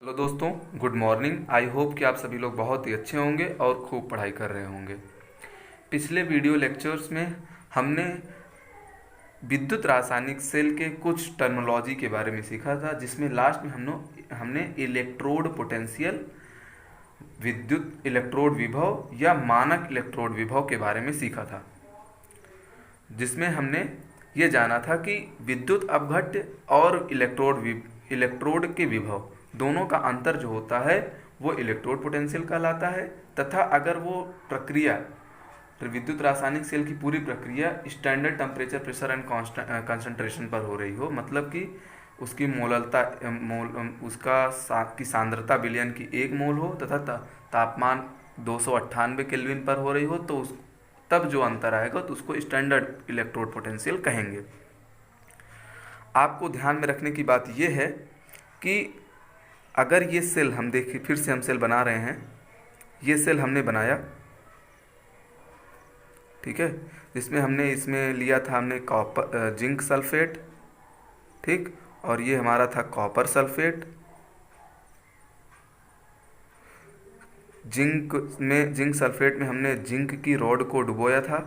Hello दोस्तों, good morning. I hope कि आप सभी लोग बहुत ही अच्छे होंगे और खूब पढ़ाई कर रहे होंगे। पिछले वीडियो लेक्चर्स में हमने विद्युत रासायनिक सेल के कुछ टर्मिनोलॉजी के बारे में सीखा था, जिसमें लास्ट में हमने इलेक्ट्रोड पोटेंशियल, विद्युत इलेक्ट्रोड विभव या मानक इलेक्ट्रोड विभव के बारे में सीखा था, जिसमें हमने ये जाना था कि विद्युत अपघट्य और इलेक्ट्रोड के विभव दोनों का अंतर जो होता है वो इलेक्ट्रोड पोटेंशियल कहलाता है। तथा अगर वो प्रक्रिया, विद्युत रासायनिक सेल की पूरी प्रक्रिया standard temperature, pressure and concentration पर हो रही हो, मतलब कि उसकी मोललता की सांद्रता विलयन की 1 मोल हो तथा तापमान 298 केल्विन पर हो रही हो, तो तब जो अंतर आएगा तो उसको स्टैंडर्ड इलेक्ट्रोड पोटेंशियल कहेंगे। आपको ध्यान में रखने की बात यह है कि अगर ये सेल हम देखिए, फिर से हम सेल बना रहे हैं, ये सेल हमने बनाया, ठीक है, जिसमें हमने इसमें लिया था हमने कॉपर, जिंक सल्फेट, ठीक, और ये हमारा था कॉपर सल्फेट। जिंक सल्फेट में हमने जिंक की रॉड को डुबोया था,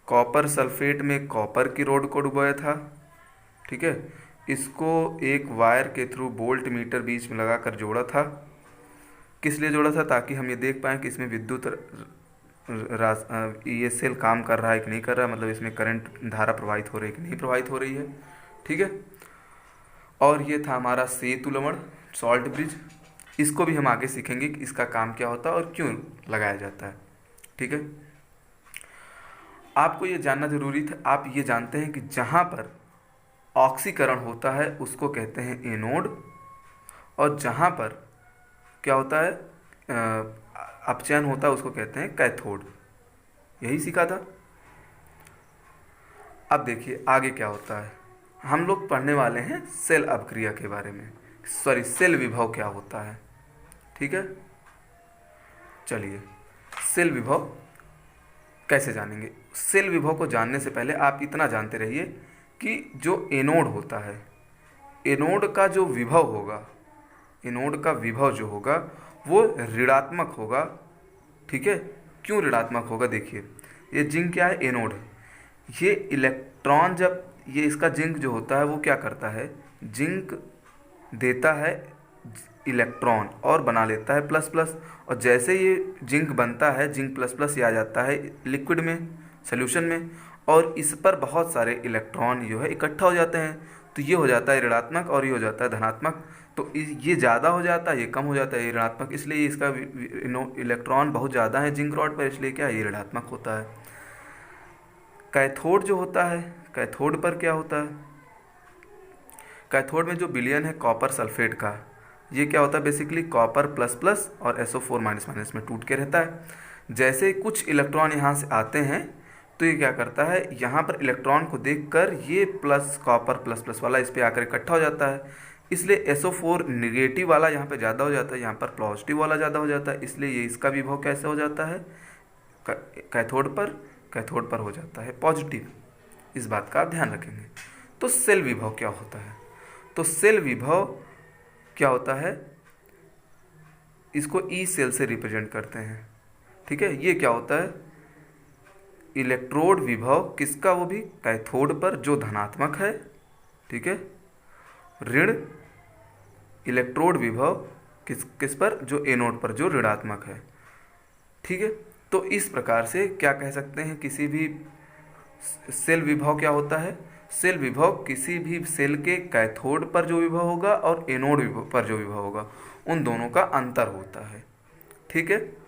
कॉपर सल्फेट में कॉपर की रॉड को डुबोया था, ठीक है। इसको एक वायर के थ्रू वोल्ट मीटर बीच में लगाकर जोड़ा था। किस लिए जोड़ा था? ताकि हम ये देख पाएँ कि इसमें ये सेल काम कर रहा है कि नहीं कर रहा है, मतलब इसमें करंट धारा प्रवाहित हो रही है कि नहीं प्रवाहित हो रही है, ठीक है। और ये था हमारा सेतु लवण, सॉल्ट ब्रिज। इसको भी हम आगे सीखेंगे कि इसका काम क्या होता है और क्यों लगाया जाता है, ठीक है। आपको ये जानना जरूरी था, आप ये जानते हैं कि जहाँ पर ऑक्सीकरण होता है उसको कहते हैं एनोड, और जहाँ पर क्या होता है, अपचयन होता है, उसको कहते हैं कैथोड। यही सीखा था। अब देखिए आगे क्या होता है। हम लोग पढ़ने वाले हैं सेल अपक्रिया के बारे में, सेल विभव क्या होता है, ठीक है। चलिए, सेल विभव कैसे जानेंगे? सेल विभव को जानने से पहले आप इतना जानते रहिए कि जो एनोड होता है, एनोड का जो विभव होगा, एनोड का विभव जो होगा वो ऋणात्मक होगा, ठीक है। क्यों ऋणात्मक होगा? देखिए, ये जिंक क्या है? एनोड है। ये इलेक्ट्रॉन, जब ये इसका जिंक जो होता है वो क्या करता है, जिंक देता है इलेक्ट्रॉन और बना लेता है प्लस प्लस, और जैसे ये जिंक बनता है, जिंक प्लस प्लस ये आ जाता है लिक्विड में, सॉल्यूशन में, और इस पर बहुत सारे इलेक्ट्रॉन जो है इकट्ठा हो जाते हैं, तो ये हो जाता है ऋणात्मक और ये हो जाता है धनात्मक। तो ये ज़्यादा हो जाता है, ये कम हो जाता है, ये ऋणात्मक, इसलिए इसका इलेक्ट्रॉन बहुत ज़्यादा है जिंक रॉड पर, इसलिए क्या, ये ऋणात्मक होता है। कैथोड जो होता है, कैथोड पर क्या होता है, कैथोड में जो विलयन है कॉपर सल्फेट का, ये क्या होता है, बेसिकली कॉपर प्लस प्लस और SO4 माइनस माइनस में टूट के रहता है। जैसे कुछ इलेक्ट्रॉन यहाँ से आते हैं तो ये क्या करता है, यहाँ पर इलेक्ट्रॉन को देखकर ये प्लस कॉपर प्लस प्लस वाला इस पर आकर इकट्ठा हो जाता है, इसलिए SO4 निगेटिव वाला यहाँ पे ज़्यादा हो जाता है, यहाँ पर पॉजिटिव वाला ज़्यादा हो जाता है, इसलिए ये इसका विभव कैसे हो जाता है, कैथोड पर हो जाता है पॉजिटिव। इस बात का आप ध्यान रखेंगे। तो सेल विभव क्या होता है? तो सेल विभव क्या होता है, इसको ई सेल से रिप्रेजेंट करते हैं, ठीक है। ये क्या होता है, इलेक्ट्रोड विभव किसका, वो भी कैथोड पर जो धनात्मक है, ठीक है, ऋण इलेक्ट्रोड विभव किस पर, जो एनोड पर जो ऋणात्मक है, ठीक है। तो इस प्रकार से क्या कह सकते हैं, किसी भी सेल विभव क्या होता है, सेल विभव किसी भी सेल के कैथोड पर जो विभव होगा और एनोड विभव पर जो विभव होगा, उन दोनों का अंतर होता है, ठीक है।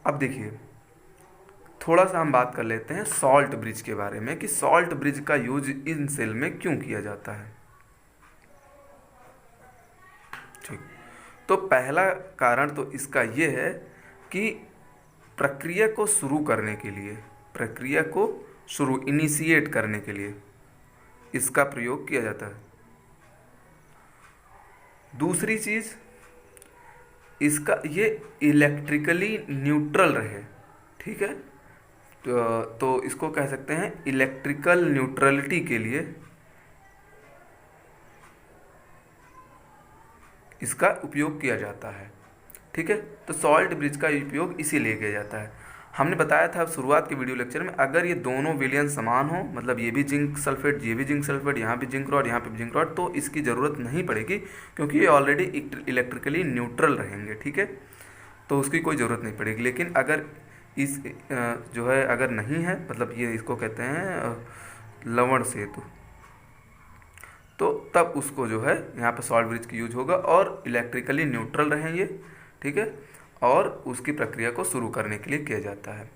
अब देखिए, थोड़ा सा हम बात कर लेते हैं सॉल्ट ब्रिज के बारे में, कि सॉल्ट ब्रिज का यूज इन सेल में क्यों किया जाता है, ठीक। तो पहला कारण तो इसका ये है कि प्रक्रिया को शुरू करने के लिए, प्रक्रिया को इनिशिएट करने के लिए इसका प्रयोग किया जाता है। दूसरी चीज़, इसका ये इलेक्ट्रिकली न्यूट्रल रहे, ठीक है। तो इसको कह सकते हैं इलेक्ट्रिकल न्यूट्रलिटी के लिए, इसका उपयोग किया जाता है। ठीक है, तो सॉल्ट ब्रिज का उपयोग इसीलिए किया जाता है। हमने बताया था शुरुआत के वीडियो लेक्चर में, अगर ये दोनों विलयन समान हो, मतलब ये भी जिंक सल्फेट, ये भी जिंक सल्फेट, यहाँ भी जिंक रॉड, यहाँ पे भी जिंक रॉड, तो इसकी ज़रूरत नहीं पड़ेगी, क्योंकि ये ऑलरेडी इलेक्ट्रिकली न्यूट्रल रहेंगे। ठीक है, तो उसकी कोई ज़रूरत नहीं पड़ेगी। लेकिन अगर इस जो है अगर नहीं है, मतलब ये इसको कहते हैं लवण सेतु, तो तब उसको जो है यहाँ पर सॉल्ट ब्रिज की यूज होगा और इलेक्ट्रिकली न्यूट्रल रहेंगे। ठीक है, और उसकी प्रक्रिया को शुरू करने के लिए किया जाता है।